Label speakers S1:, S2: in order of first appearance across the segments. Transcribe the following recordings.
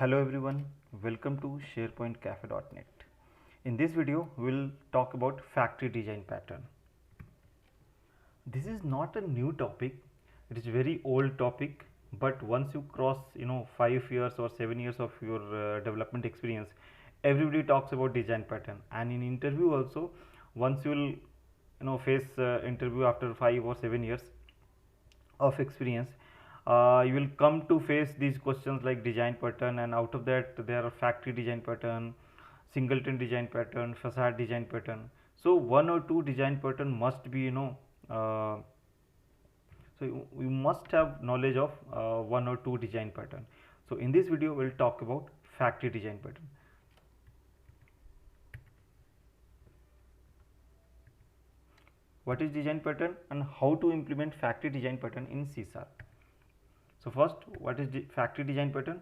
S1: Hello everyone, welcome to SharePointCafe.Net. In this video, we will talk about factory design pattern. This is not a new topic, it is a very old topic, but once you cross 5 years or 7 years of your development experience, everybody talks about design pattern. And in interview also, once you will face interview after 5 or 7 years of experience, you will come to face these questions like design pattern, and out of that there are factory design pattern, singleton design pattern, facade design pattern. So one or two design pattern must be uh, so you must have knowledge of one or two design pattern. So in this video we will talk about factory design pattern. What is design pattern and how to implement factory design pattern in C#? So first, what is the factory design pattern?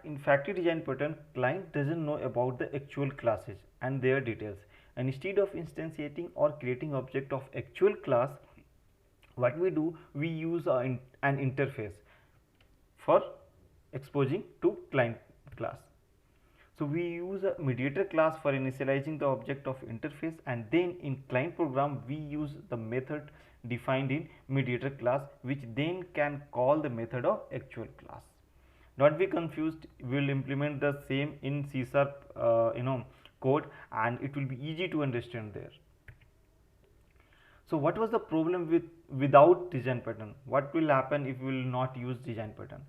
S1: In factory design pattern, client doesn't know about the actual classes and their details, and instead of instantiating or creating object of actual class, what we do, we use an interface for exposing to client class. So we use a mediator class for initializing the object of interface, and then in client program we use the method defined in mediator class, which then can call the method of actual class. Not be confused, we will implement the same in C# code, and it will be easy to understand there. So what was the problem without design pattern? What will happen if we will not use design pattern?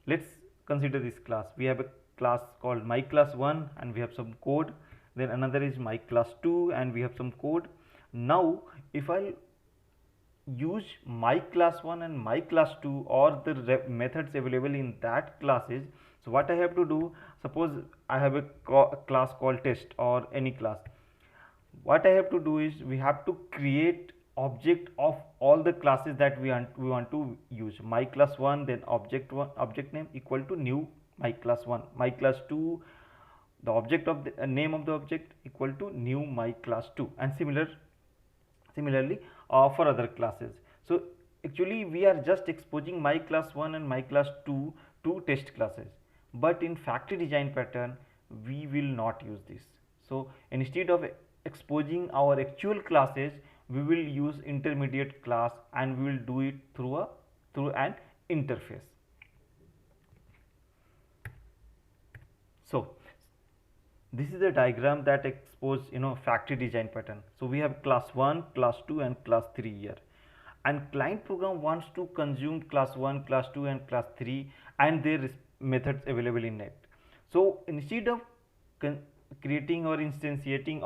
S1: Let's consider this class. We have a class called my class 1 and we have some code. Then another is my class 2 and we have some code. Now if I use my class 1 and my class 2 or the methods available in that classes, so what I have to do, suppose I have a class called test or any class, what I have to do is we have to create object of all the classes that we want to use. My class 1, then object name equal to new my class 1, my class 2, the object of the name of the object equal to new my class 2, and similarly for other classes. So actually we are just exposing my class 1 and my class 2 to test classes, but in factory design pattern we will not use this. So instead of exposing our actual classes, we will use intermediate class and we will do it through an interface. So this is a diagram that expose factory design pattern. So we have class 1, class 2 and class 3 here, and client program wants to consume class 1, class 2 and class 3 and their methods available in net. So instead of creating or instantiating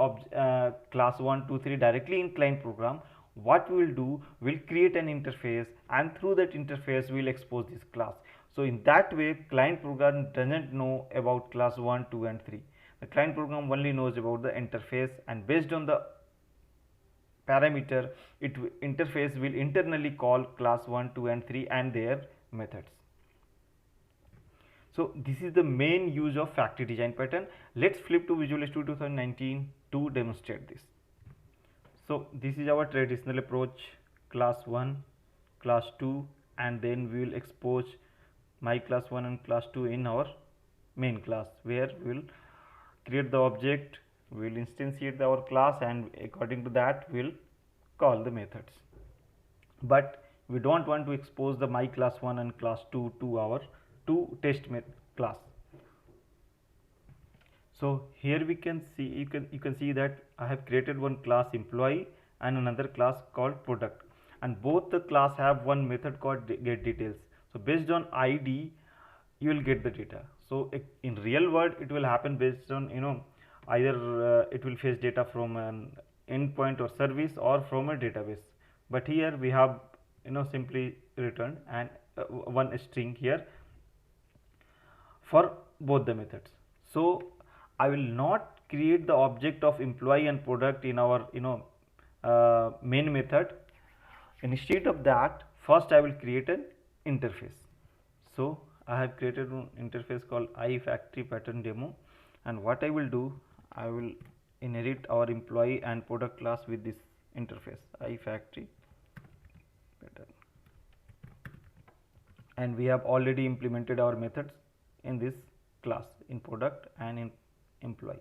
S1: class 1, 2, 3 directly in client program, what we will do, we will create an interface, and through that interface we will expose this class. So in that way client program doesn't know about class 1, 2 and 3. The client program only knows about the interface, and based on the parameter, interface will internally call class 1, 2 and 3 and their methods. So this is the main use of factory design pattern. Let's flip to Visual Studio 2019 to demonstrate this. So this is our traditional approach: class 1, class 2, and then we will expose my class 1 and class 2 in our main class, where we will create the object, we will instantiate our class, and according to that we will call the methods. But we don't want to expose the my class 1 and class 2 to our test class. So here we can see, you can see that I have created one class employee and another class called product, and both the class have one method called get details. So based on ID you will get the data. So in real world it will happen based on either it will fetch data from an endpoint or service or from a database, but here we have simply returned and one string here for both the methods. So I will not create the object of employee and product in our main method. Instead of that, first I will create an interface. So I have created an interface called iFactory pattern demo, and what I will do, I will inherit our employee and product class with this interface iFactory pattern, and we have already implemented our methods in this class in product and in employee.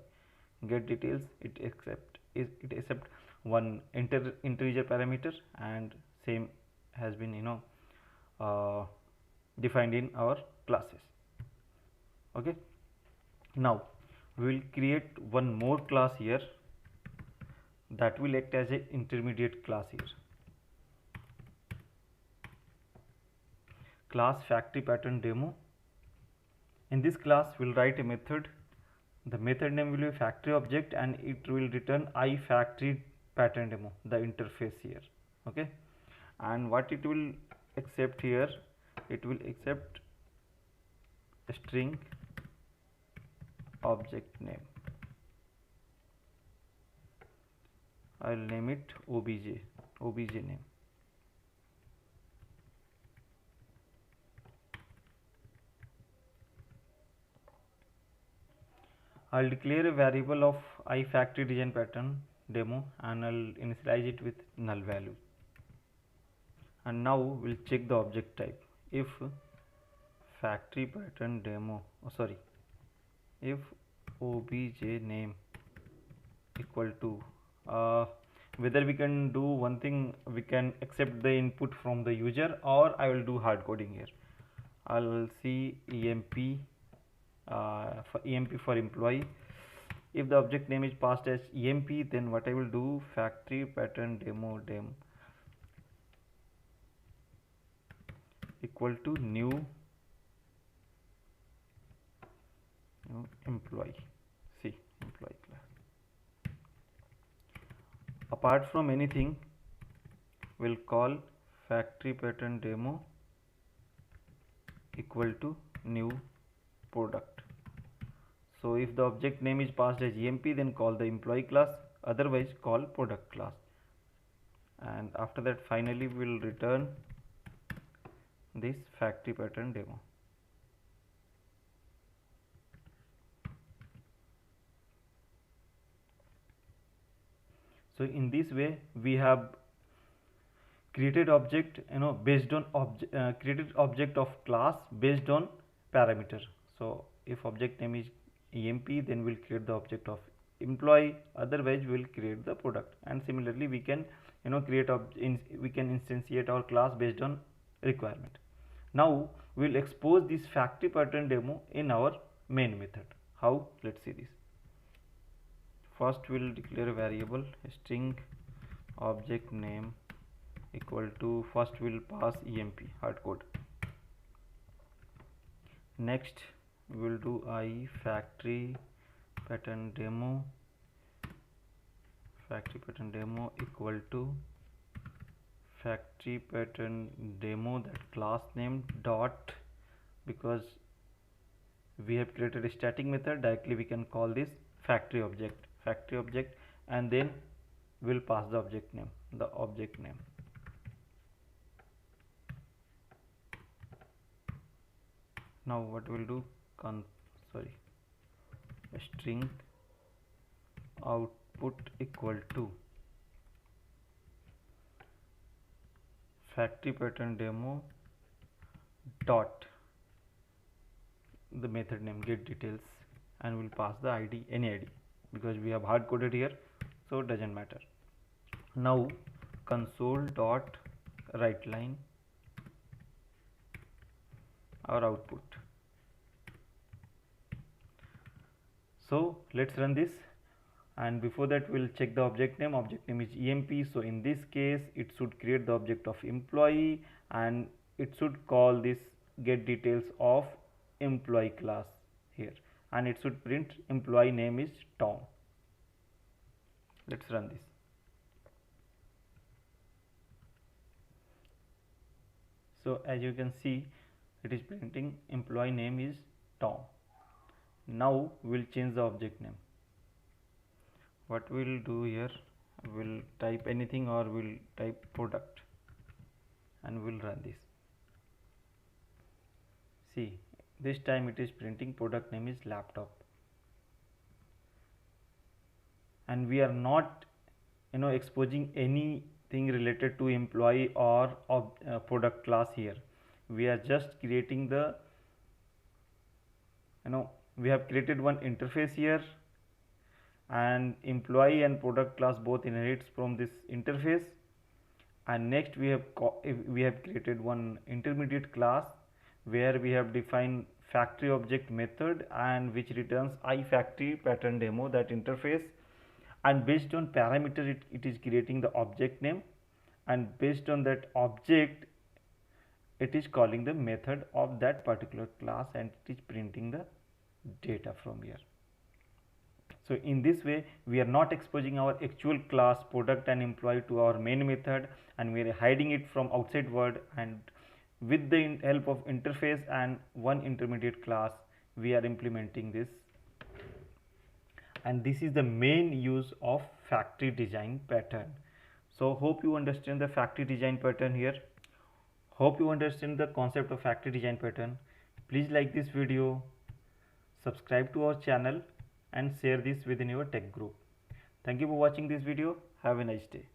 S1: Get details, it accept one integer parameter, and same has been uh, defined in our classes. Okay, now we will create one more class here that will act as an intermediate class here. Class factory pattern demo. In this class we'll write a method. The method name will be factory object and it will return I factory pattern demo, the interface here. Okay, and what it will accept here, it will accept a string object name. I'll name it obj name. I'll declare a variable of I factory design pattern demo and I'll initialize it with null value. And now we'll check the object type. If factory pattern demo, if obj name equal to whether we can do one thing, we can accept the input from the user, or I will do hard coding here. I will see emp for employee. If the object name is passed as emp, then what I will do, factory pattern demo equal to new employee. See, employee class. Apart from anything, we'll call factory pattern demo equal to new product. So if the object name is passed as emp, then call the employee class, otherwise call product class. And after that, finally we'll return this factory pattern demo. So in this way we have created object based on created object of class based on parameter. So if object name is emp, then we'll create the object of employee, otherwise we'll create the product. And similarly we can we can instantiate our class based on requirement. Now we'll expose this factory pattern demo in our main method. How? Let's see this. First we'll declare a variable string object name equal to, first we'll pass emp hard code. Next we will do I factory pattern demo equal to factory pattern demo, that class name dot, because we have created a static method, directly we can call this factory object, and then we'll pass the object name. Now what we'll do, string output equal to factory pattern demo dot the method name get details, and we'll pass the id, any id, because we have hard coded here, so it doesn't matter. Now console dot write line our output. So let's run this, and before that we'll check the object name. Object name is emp, so in this case it should create the object of employee and it should call this get details of employee class here, and it should print employee name is Tom. Let's run this. So as you can see, it is printing employee name is Tom. Now we'll change the object name. What we'll do here, we'll type anything, or we'll type product, and we'll run this. See, this time it is printing product name is laptop, and we are not exposing anything related to employee or product class here. We are just creating the we have created one interface here, and employee and product class both inherits from this interface. And next we have created one intermediate class where we have defined factory object method, and which returns iFactory pattern demo, that interface. And based on parameter it is creating the object name, and based on that object it is calling the method of that particular class, and it is printing the data from here. So in this way we are not exposing our actual class product and employee to our main method, and we are hiding it from outside world, and with the help of interface and one intermediate class we are implementing this. And this is the main use of factory design pattern. So hope you understand the factory design pattern here. Hope you understand the concept of factory design pattern. Please like this video, subscribe to our channel, and share this within your tech group. Thank you for watching this video. Have a nice day.